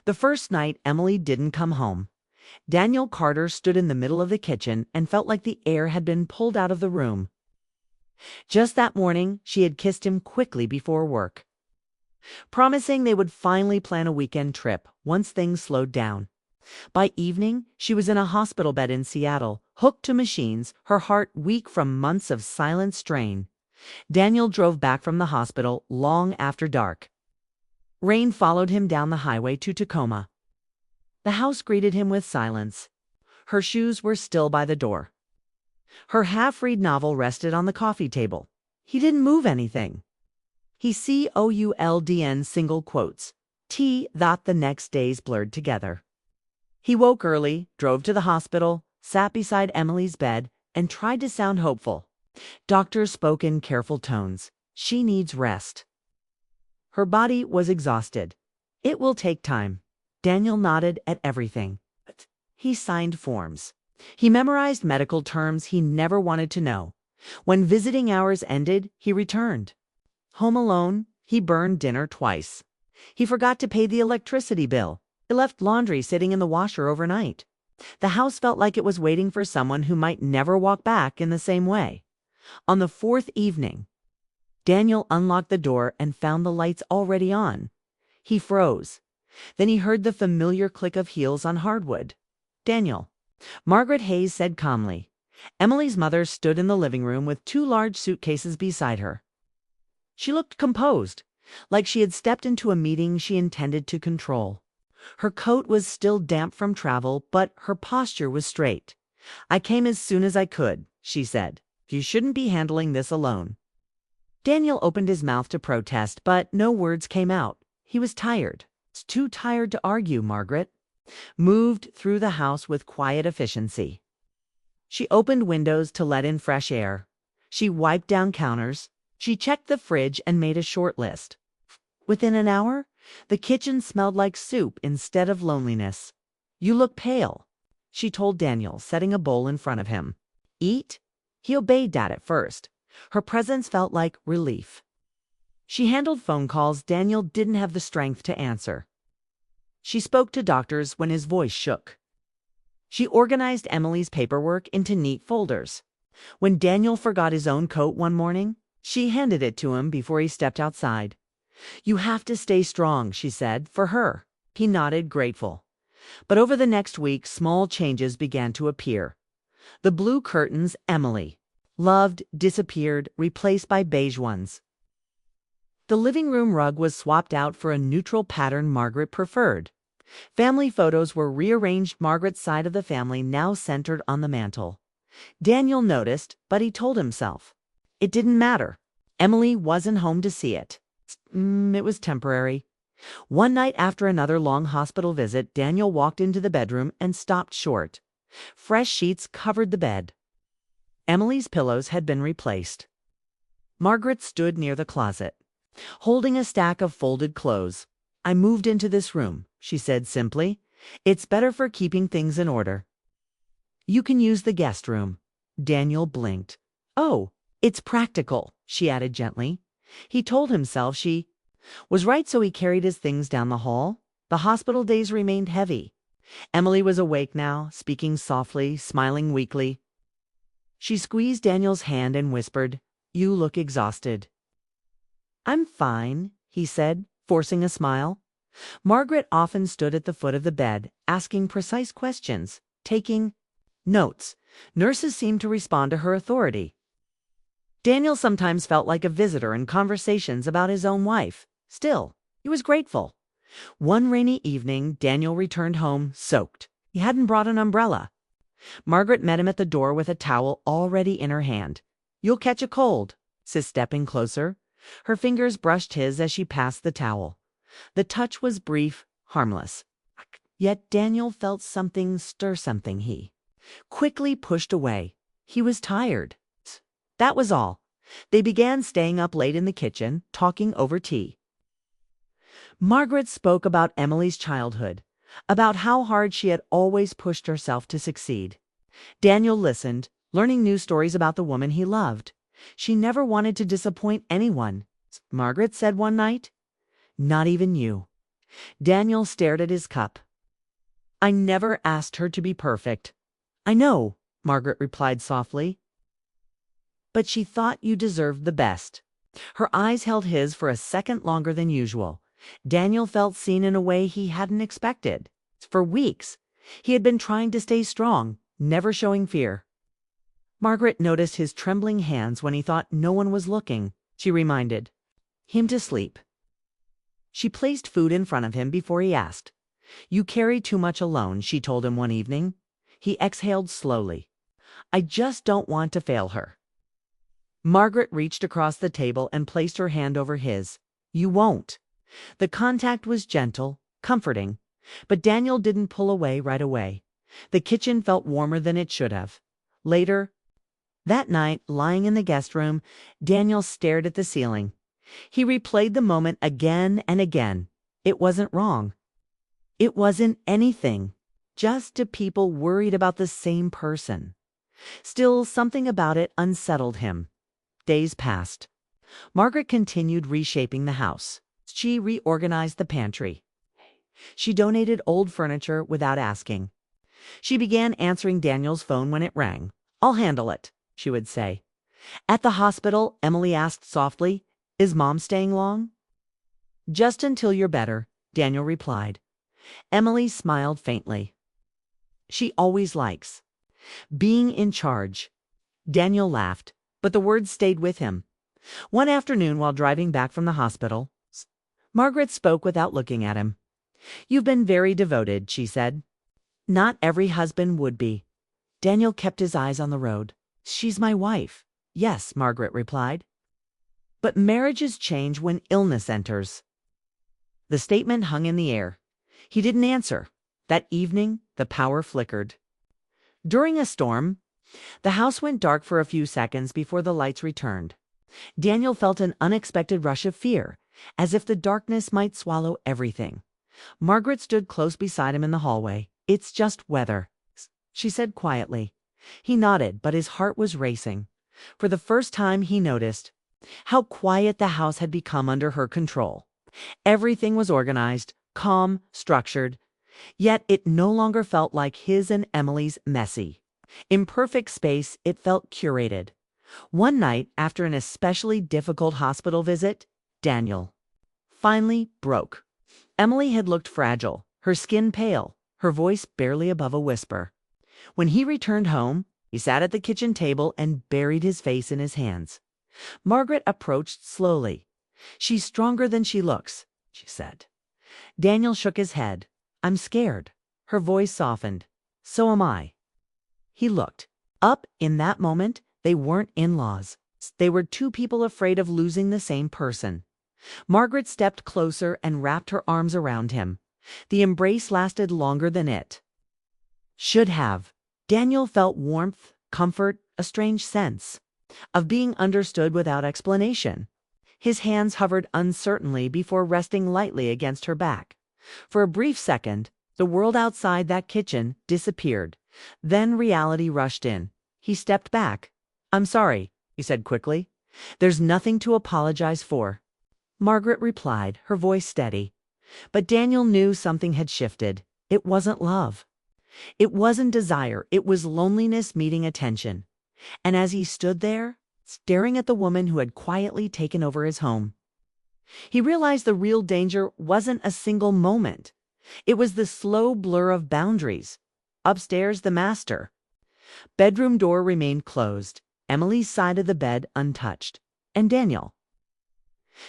The first night, Emily didn't come home. Daniel Carter stood in the middle of the kitchen and felt like the air had been pulled out of the room. Just that morning, she had kissed him quickly before work, promising they would finally plan a weekend trip once things slowed down. By evening, she was in a hospital bed in Seattle, hooked to machines, her heart weak from months of silent strain. Daniel drove back from the hospital long after dark. Rain followed him down the highway to Tacoma. The house greeted him with silence. Her shoes were still by the door. Her half-read novel rested on the coffee table. He didn't move anything. He COULDN single quotes. That the next days blurred together. He woke early, drove to the hospital, sat beside Emily's bed, and tried to sound hopeful. Doctors spoke in careful tones. She needs rest. Her body was exhausted. It will take time. Daniel nodded at everything. He signed forms. He memorized medical terms he never wanted to know. When visiting hours ended, he returned. Home alone, he burned dinner twice. He forgot to pay the electricity bill. He left laundry sitting in the washer overnight. The house felt like it was waiting for someone who might never walk back in the same way. On the fourth evening, Daniel unlocked the door and found the lights already on. He froze. Then he heard the familiar click of heels on hardwood. Daniel. Margaret Hayes said calmly. Emily's mother stood in the living room with 2 large suitcases beside her. She looked composed, like she had stepped into a meeting she intended to control. Her coat was still damp from travel, but her posture was straight. I came as soon as I could, she said. You shouldn't be handling this alone. Daniel opened his mouth to protest, but no words came out. He was tired. Too tired to argue, Margaret moved through the house with quiet efficiency. She opened windows to let in fresh air. She wiped down counters. She checked the fridge and made a short list. Within an hour, the kitchen smelled like soup instead of loneliness. You look pale, she told Daniel, setting a bowl in front of him. Eat? He obeyed that at first. Her presence felt like relief. She handled phone calls Daniel didn't have the strength to answer. She spoke to doctors when his voice shook. She organized Emily's paperwork into neat folders. When Daniel forgot his own coat one morning, she handed it to him before he stepped outside. You have to stay strong, she said, for her. He nodded, grateful. But over the next week, small changes began to appear. The blue curtains Emily loved disappeared, replaced by beige ones. The living room rug was swapped out for a neutral pattern Margaret preferred. Family photos were rearranged, Margaret's side of the family now centered on the mantel. Daniel noticed, but he told himself it didn't matter. Emily wasn't home to see it. It was temporary. One night after another long hospital visit, Daniel walked into the bedroom and stopped short. Fresh sheets covered the bed. Emily's pillows had been replaced. Margaret stood near the closet, holding a stack of folded clothes. I moved into this room, she said simply. It's better for keeping things in order. You can use the guest room. Daniel blinked. Oh, it's practical, she added gently. He told himself she was right, so he carried his things down the hall. The hospital days remained heavy. Emily was awake now, speaking softly, smiling weakly. She squeezed Daniel's hand and whispered, You look exhausted. I'm fine, he said, forcing a smile. Margaret often stood at the foot of the bed, asking precise questions, taking notes. Nurses seemed to respond to her authority. Daniel sometimes felt like a visitor in conversations about his own wife. Still, he was grateful. One rainy evening, Daniel returned home soaked. He hadn't brought an umbrella. Margaret met him at the door with a towel already in her hand. You'll catch a cold, said, stepping closer. Her fingers brushed his as she passed the towel. The touch was brief, harmless. Yet Daniel felt something stir something. He quickly pushed away. He was tired. That was all. They began staying up late in the kitchen, talking over tea. Margaret spoke about Emily's childhood, about how hard she had always pushed herself to succeed. Daniel listened, learning new stories about the woman he loved. She never wanted to disappoint anyone, Margaret said one night. Not even you. Daniel stared at his cup. I never asked her to be perfect. I know, Margaret replied softly. But she thought you deserved the best. Her eyes held his for a second longer than usual. Daniel felt seen in a way he hadn't expected. For weeks, he had been trying to stay strong, never showing fear. Margaret noticed his trembling hands when he thought no one was looking. She reminded him to sleep. She placed food in front of him before he asked. You carry too much alone, she told him one evening. He exhaled slowly. I just don't want to fail her. Margaret reached across the table and placed her hand over his. You won't. The contact was gentle, comforting, but Daniel didn't pull away right away. The kitchen felt warmer than it should have. Later, that night, lying in the guest room, Daniel stared at the ceiling. He replayed the moment again and again. It wasn't wrong. It wasn't anything. Just two people worried about the same person. Still, something about it unsettled him. Days passed. Margaret continued reshaping the house. She reorganized the pantry. She donated old furniture without asking. She began answering Daniel's phone when it rang. I'll handle it, she would say. At the hospital, Emily asked softly, Is Mom staying long? Just until you're better, Daniel replied. Emily smiled faintly. She always likes being in charge. Daniel laughed, but the words stayed with him. One afternoon while driving back from the hospital, Margaret spoke without looking at him. You've been very devoted, she said. Not every husband would be. Daniel kept his eyes on the road. She's my wife. Yes, Margaret replied. But marriages change when illness enters. The statement hung in the air. He didn't answer. That evening, the power flickered. During a storm, the house went dark for a few seconds before the lights returned. Daniel felt an unexpected rush of fear, as if the darkness might swallow everything. Margaret stood close beside him in the hallway. It's just weather, she said quietly. He nodded, but his heart was racing. For the first time, he noticed how quiet the house had become under her control. Everything was organized, calm, structured, yet it no longer felt like his and Emily's messy. Imperfect space, it felt curated. One night, after an especially difficult hospital visit, Daniel finally broke. Emily had looked fragile, her skin pale, her voice barely above a whisper. When he returned home, he sat at the kitchen table and buried his face in his hands. Margaret approached slowly. She's stronger than she looks, she said. Daniel shook his head. I'm scared. Her voice softened. So am I. He looked up. In that moment, they weren't in-laws. They were two people afraid of losing the same person. Margaret stepped closer and wrapped her arms around him. The embrace lasted longer than it should have. Daniel felt warmth, comfort, a strange sense of being understood without explanation. His hands hovered uncertainly before resting lightly against her back. For a brief second, the world outside that kitchen disappeared. Then reality rushed in. He stepped back. I'm sorry, he said quickly. There's nothing to apologize for. Margaret replied, her voice steady. But Daniel knew something had shifted. It wasn't love. It wasn't desire. It was loneliness meeting attention. And as he stood there, staring at the woman who had quietly taken over his home, he realized the real danger wasn't a single moment. It was the slow blur of boundaries. Upstairs, the master bedroom door remained closed, Emily's side of the bed untouched, and Daniel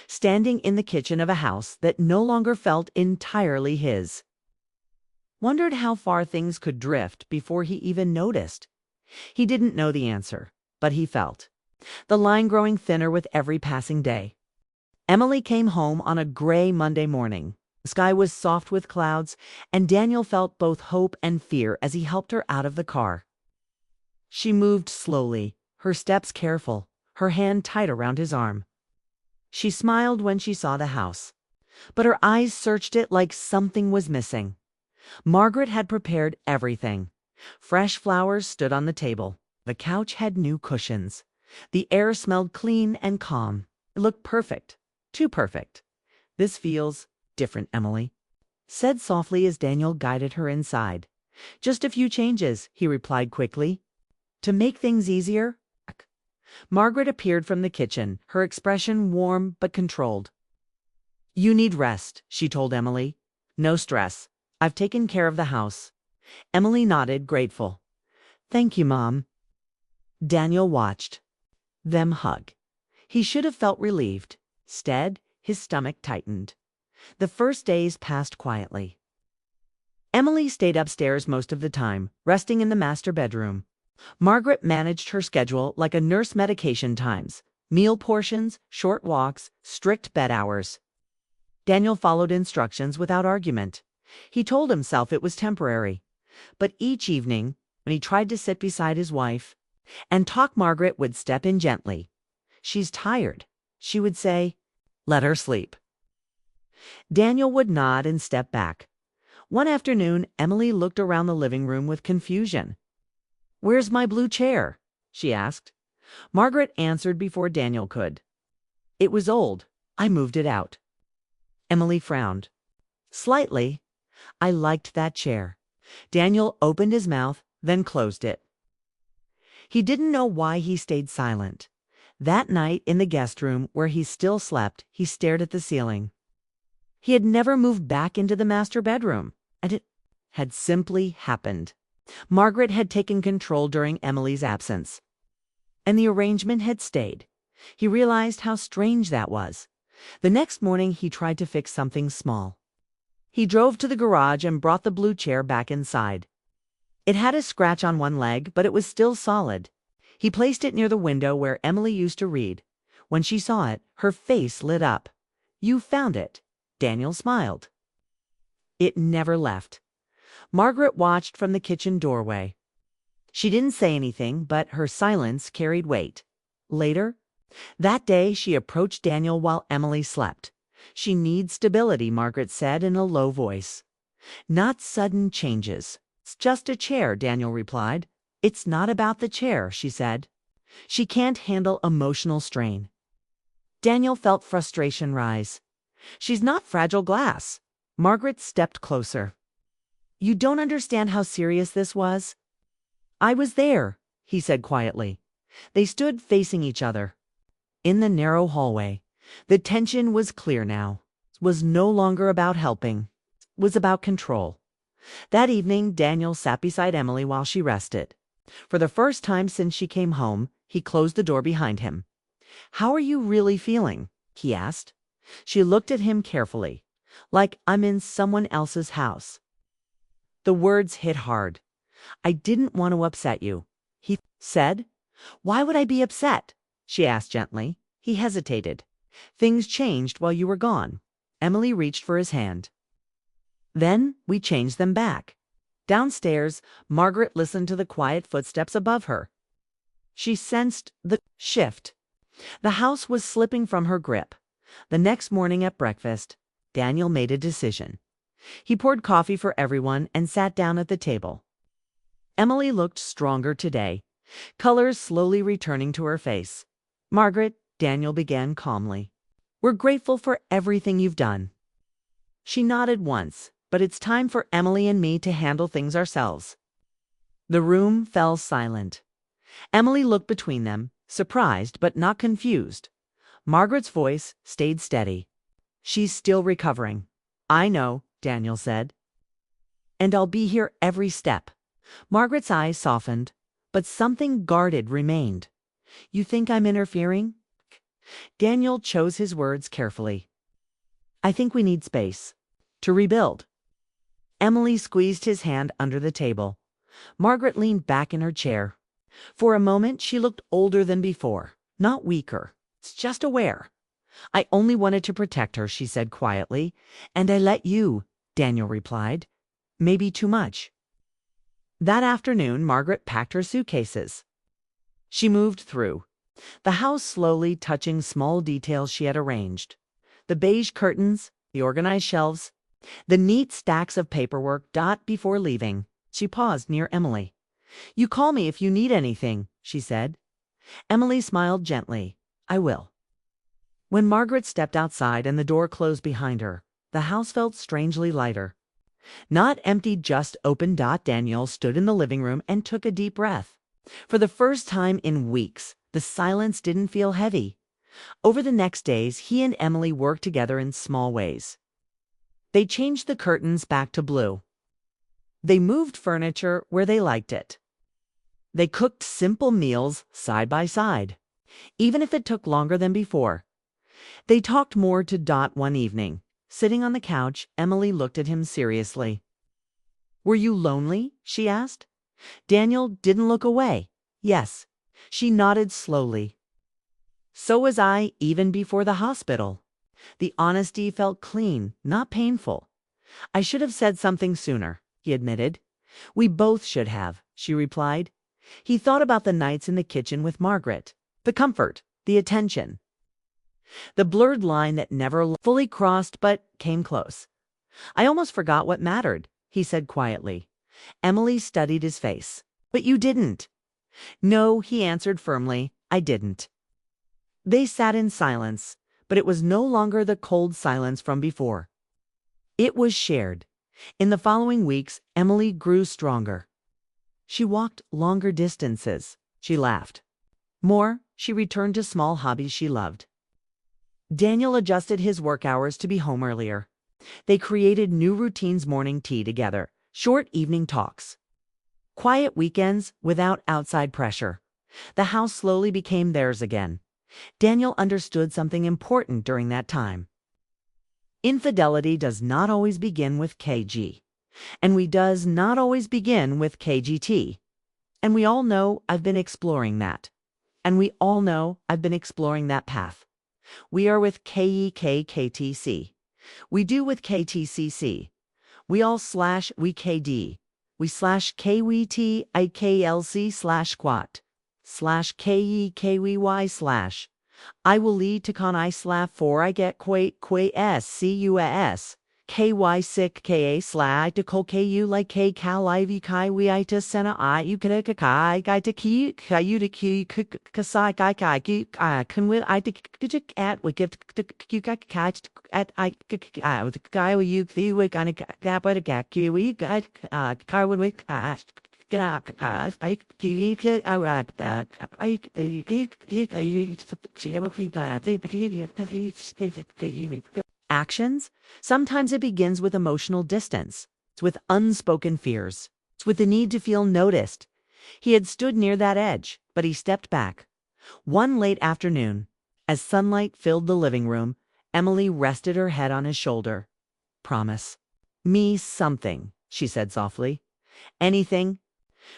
standing in the kitchen of a house that no longer felt entirely his. Wondered how far things could drift before he even noticed. He didn't know the answer, but he felt the line growing thinner with every passing day. Emily came home on a gray Monday morning. The sky was soft with clouds, and Daniel felt both hope and fear as he helped her out of the car. She moved slowly, her steps careful, her hand tight around his arm. She smiled when she saw the house, but her eyes searched it like something was missing. Margaret had prepared everything. Fresh flowers stood on the table. The couch had new cushions. The air smelled clean and calm. It looked perfect. Too perfect. This feels different, Emily. said softly as Daniel guided her inside. Just a few changes, he replied quickly. To make things easier? Margaret appeared from the kitchen, her expression warm but controlled. You need rest, she told Emily. No stress. I've taken care of the house. Emily nodded, grateful. Thank you, Mom. Daniel watched them hug. He should have felt relieved. Instead, his stomach tightened. The first days passed quietly. Emily stayed upstairs most of the time, resting in the master bedroom. Margaret managed her schedule like a nurse: medication times, meal portions, short walks, strict bed hours. Daniel followed instructions without argument. He told himself it was temporary. But each evening, when he tried to sit beside his wife and talk, Margaret would step in gently. She's tired, she would say. Let her sleep. Daniel would nod and step back. One afternoon, Emily looked around the living room with confusion. Where's my blue chair? She asked. Margaret answered before Daniel could. It was old. I moved it out. Emily frowned. Slightly. I liked that chair. Daniel opened his mouth, then closed it. He didn't know why he stayed silent. That night in the guest room where he still slept, he stared at the ceiling. He had never moved back into the master bedroom, and it had simply happened. Margaret had taken control during Emily's absence, and the arrangement had stayed. He realized how strange that was. The next morning he tried to fix something small. He drove to the garage and brought the blue chair back inside. It had a scratch on one leg, but it was still solid. He placed it near the window where Emily used to read. When she saw it, her face lit up. You found it. Daniel smiled. It never left. Margaret watched from the kitchen doorway. She didn't say anything, but her silence carried weight. Later, that day, she approached Daniel while Emily slept. She needs stability, Margaret said in a low voice. Not sudden changes. It's just a chair, Daniel replied. It's not about the chair, she said. She can't handle emotional strain. Daniel felt frustration rise. She's not fragile glass. Margaret stepped closer. You don't understand how serious this was. I was there, he said quietly. They stood facing each other. In the narrow hallway, the tension was clear now. It was no longer about helping. It was about control. That evening, Daniel sat beside Emily while she rested. For the first time since she came home, he closed the door behind him. How are you really feeling? He asked. She looked at him carefully. Like I'm in someone else's house. The words hit hard. I didn't want to upset you, he said. Why would I be upset? She asked gently. He hesitated. Things changed while you were gone. Emily reached for his hand. Then we changed them back. Downstairs, Margaret listened to the quiet footsteps above her. She sensed the shift. The house was slipping from her grip. The next morning at breakfast, Daniel made a decision. He poured coffee for everyone and sat down at the table. Emily looked stronger today, colors slowly returning to her face. Margaret, Daniel began calmly. We're grateful for everything you've done. She nodded once, but it's time for Emily and me to handle things ourselves. The room fell silent. Emily looked between them, surprised but not confused. Margaret's voice stayed steady. She's still recovering. I know, Daniel said. And I'll be here every step. Margaret's eyes softened, but something guarded remained. You think I'm interfering? Daniel chose his words carefully. I think we need space to rebuild. Emily squeezed his hand under the table. Margaret leaned back in her chair. For a moment, she looked older than before, not weaker. It's just aware. I only wanted to protect her, she said quietly. And I let you, Daniel replied. Maybe too much. That afternoon, Margaret packed her suitcases. She moved through the house slowly, touching small details she had arranged. The beige curtains, the organized shelves, the neat stacks of paperwork. Before leaving, she paused near Emily. You call me if you need anything, she said. Emily smiled gently. I will. When Margaret stepped outside and the door closed behind her, the house felt strangely lighter. Not empty, just open. Daniel stood in the living room and took a deep breath. For the first time in weeks, the silence didn't feel heavy. Over the next days, he and Emily worked together in small ways. They changed the curtains back to blue. They moved furniture where they liked it. They cooked simple meals side by side, even if it took longer than before. They talked more to Dot one evening. Sitting on the couch, Emily looked at him seriously. "Were you lonely?" she asked. Daniel didn't look away. "Yes." She nodded slowly. "So was I, even before the hospital." The honesty felt clean, not painful. "I should have said something sooner," he admitted. "We both should have," she replied. He thought about the nights in the kitchen with Margaret, the comfort, the attention. The blurred line that never fully crossed but came close. "I almost forgot what mattered," he said quietly. Emily studied his face. "But you didn't." "No," he answered firmly, "I didn't." They sat in silence, but it was no longer the cold silence from before. It was shared. In the following weeks, Emily grew stronger. She walked longer distances. She laughed. More, she returned to small hobbies she loved. Daniel adjusted his work hours to be home earlier. They created new routines: morning tea together, short evening talks, quiet weekends without outside pressure. The house slowly became theirs again. Daniel understood something important during that time. Infidelity does not always begin with KG, and we does not always begin with KGT. And we all know I've been exploring that. And we all know I've been exploring that path. We are with KEKKTC. We do with KTCC. We all slash we KD. We slash KWT IKLC slash squat. Slash KEKWY slash. I will lead to con I slap for I get quay s CUS. KY sick KA sly to col KU like K cal IV kai we I to sena I you can a kai guy to key kayu to key kasai kai kai can we I to at we give to catch at I with the guy you the we gonna gap at a gap we got car would we Actions? Sometimes it begins with emotional distance. It's with unspoken fears. It's with the need to feel noticed. He had stood near that edge, but he stepped back. One late afternoon, as sunlight filled the living room, Emily rested her head on his shoulder. "Promise me something," she said softly. "Anything.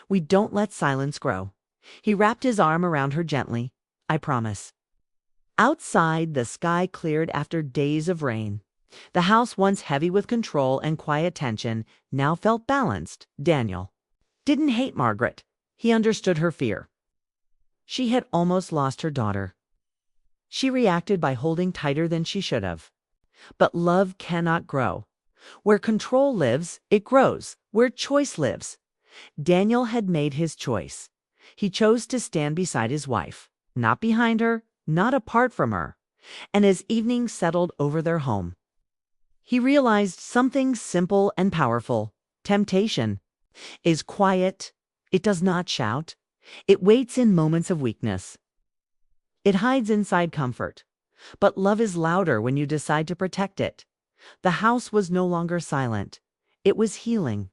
We don't let silence grow." He wrapped his arm around her gently. "I promise." Outside, the sky cleared after days of rain. The house, once heavy with control and quiet tension, now felt balanced. Daniel didn't hate Margaret. He understood her fear. She had almost lost her daughter. She reacted by holding tighter than she should have. But love cannot grow. Where control lives, it grows. Where choice lives. Daniel had made his choice. He chose to stand beside his wife, not behind her, not apart from her. And as evening settled over their home, he realized something simple and powerful. Temptation is quiet. It does not shout. It waits in moments of weakness. It hides inside comfort. But love is louder when you decide to protect it. The house was no longer silent. It was healing.